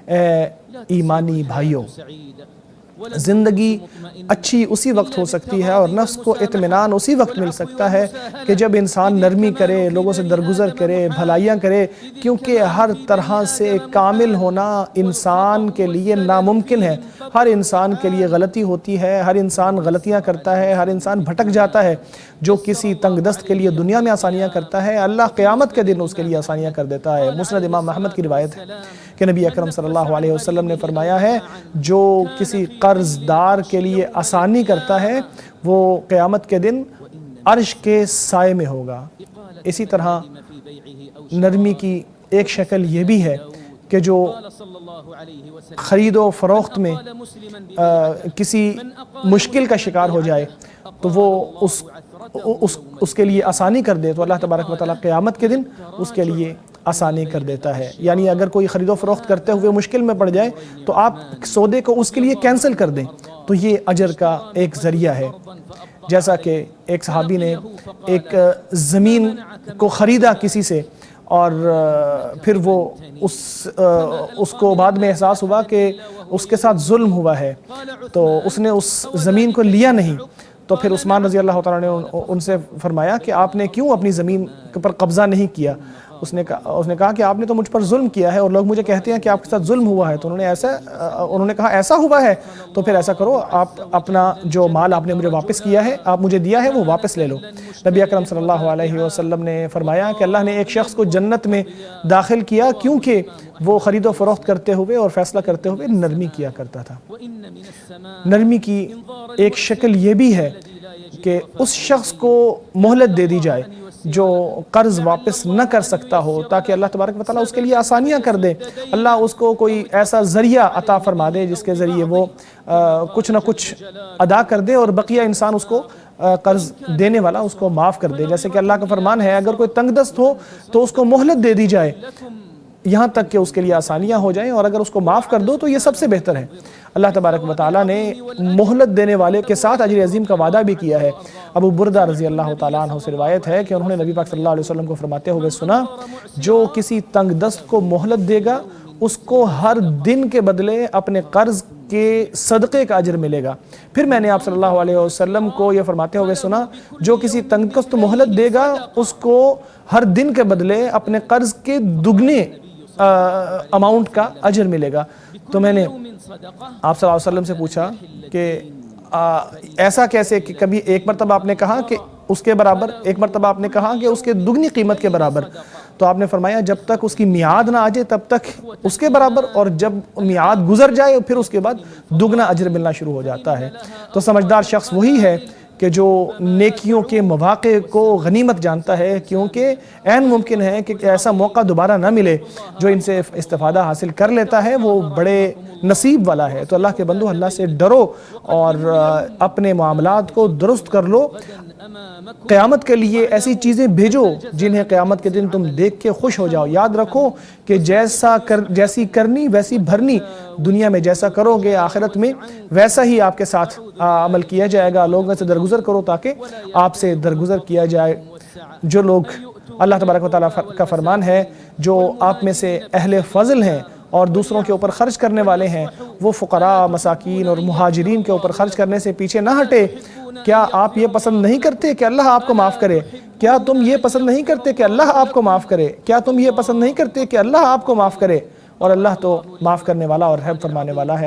اے ایمانی بھائیوں، زندگی اچھی اسی وقت ہو سکتی ہے اور نفس کو اطمینان اسی وقت مل سکتا ہے کہ جب انسان نرمی کرے، لوگوں سے درگزر کرے، بھلائیاں کرے، کیونکہ ہر طرح سے کامل ہونا انسان کے لیے ناممکن ہے۔ ہر انسان کے لیے غلطی ہوتی ہے، ہر انسان غلطیاں کرتا ہے، ہر انسان بھٹک جاتا ہے۔ جو کسی تنگ دست کے لیے دنیا میں آسانیاں کرتا ہے، اللہ قیامت کے دن اس کے لیے آسانیاں کر دیتا ہے۔ مسند امام احمد کی روایت ہے کہ نبی اکرم صلی اللہ علیہ وسلم نے فرمایا ہے، جو کسی قرض دار کے لیے آسانی کرتا ہے وہ قیامت کے دن عرش کے سائے میں ہوگا۔ اسی طرح نرمی کی ایک شکل یہ بھی ہے کہ جو خرید و فروخت میں کسی مشکل کا شکار ہو جائے تو وہ اس کے لیے آسانی کر دے، تو اللہ تبارک و تعالیٰ قیامت کے دن اس کے لیے آسانی کر دیتا ہے۔ یعنی اگر کوئی خرید و فروخت کرتے ہوئے مشکل میں پڑ جائے تو آپ سودے کو اس کے لیے کینسل کر دیں، تو یہ اجر کا ایک ذریعہ ہے۔ جیسا کہ ایک صحابی نے ایک زمین کو خریدا کسی سے، اور پھر وہ اس کو بعد میں احساس ہوا کہ اس کے ساتھ ظلم ہوا ہے، تو اس نے اس زمین کو لیا نہیں۔ تو پھر عثمان رضی اللہ تعالیٰ نے ان سے فرمایا کہ آپ نے کیوں اپنی زمین پر قبضہ نہیں کیا؟ اس نے کہا کہ آپ نے تو مجھ پر ظلم کیا ہے اور لوگ مجھے کہتے ہیں کہ آپ کے ساتھ ظلم ہوا ہے۔ تو انہوں نے کہا ایسا ہوا ہے تو پھر ایسا کرو، آپ اپنا جو مال آپ نے مجھے واپس کیا ہے، آپ مجھے دیا ہے، وہ واپس لے لو۔ نبی اکرم صلی اللہ علیہ وسلم نے فرمایا کہ اللہ نے ایک شخص کو جنت میں داخل کیا کیونکہ وہ خرید و فروخت کرتے ہوئے اور فیصلہ کرتے ہوئے نرمی کیا کرتا تھا۔ نرمی کی ایک شکل یہ بھی ہے کہ اس شخص کو مہلت دے دی جائے جو قرض واپس نہ کر سکتا ہو، تاکہ اللہ تبارک و تعالیٰ اس کے لیے آسانیاں کر دے۔ اللہ اس کو کوئی ایسا ذریعہ عطا فرما دے جس کے ذریعے وہ کچھ نہ کچھ ادا کر دے اور بقیہ انسان اس کو قرض دینے والا اس کو معاف کر دے۔ جیسے کہ اللہ کا فرمان ہے، اگر کوئی تنگ دست ہو تو اس کو مہلت دے دی جائے یہاں تک کہ اس کے لیے آسانیاں ہو جائیں، اور اگر اس کو معاف کر دو تو یہ سب سے بہتر ہے۔ اللہ تبارک و تعالیٰ نے مہلت دینے والے کے ساتھ اجر عظیم کا وعدہ بھی کیا ہے۔ ابو بردہ رضی اللہ تعالیٰ عنہ سے روایت ہے کہ انہوں نے نبی پاک صلی اللہ علیہ وسلم کو فرماتے ہوئے سنا، جو کسی تنگ دست کو مہلت دے گا اس کو ہر دن کے بدلے اپنے قرض کے صدقے کا اجر ملے گا۔ پھر میں نے آپ صلی اللہ علیہ وسلم کو یہ فرماتے ہوئے سنا، جو کسی تنگ دست کو مہلت دے گا اس کو ہر دن کے بدلے اپنے قرض کے دگنے اماؤنٹ کا اجر ملے گا۔ تو میں نے آپ صلی اللہ علیہ وسلم سے پوچھا کہ ایسا کیسے، کہ کبھی ایک مرتبہ آپ نے کہا کہ اس کے برابر، ایک مرتبہ آپ نے کہا کہ اس کے دگنی قیمت کے برابر، تو آپ نے فرمایا جب تک اس کی میعاد نہ آ جائے تب تک اس کے برابر، اور جب میعاد گزر جائے پھر اس کے بعد دگنا اجر ملنا شروع ہو جاتا ہے۔ تو سمجھدار شخص وہی ہے کہ جو نیکیوں کے مواقع کو غنیمت جانتا ہے، کیونکہ عین ممکن ہے کہ ایسا موقع دوبارہ نہ ملے۔ جو ان سے استفادہ حاصل کر لیتا ہے وہ بڑے نصیب والا ہے۔ تو اللہ کے بندو، اللہ سے ڈرو اور اپنے معاملات کو درست کر لو۔ قیامت کے لیے ایسی چیزیں بھیجو جنہیں قیامت کے دن تم دیکھ کے خوش ہو جاؤ۔ یاد رکھو کہ جیسی کرنی ویسی بھرنی، دنیا میں جیسا کرو گے آخرت میں ویسا ہی آپ کے ساتھ عمل کیا جائے گا۔ لوگوں سے درگزر کرو تاکہ آپ سے درگزر کیا جائے۔ جو لوگ، اللہ تبارک و تعالیٰ کا فرمان ہے، جو آپ میں سے اہل فضل ہیں اور دوسروں کے اوپر خرچ کرنے والے ہیں، وہ فقراء، مساکین اور مہاجرین کے اوپر خرچ کرنے سے پیچھے نہ ہٹے۔ کیا آپ یہ پسند نہیں کرتے کہ اللہ آپ کو معاف کرے؟ کیا تم یہ پسند نہیں کرتے کہ اللہ آپ کو معاف کرے؟ کیا تم یہ پسند نہیں کرتے کہ اللہ آپ کو معاف کرے؟ اور اللہ تو معاف کرنے والا اور رحم فرمانے والا ہے۔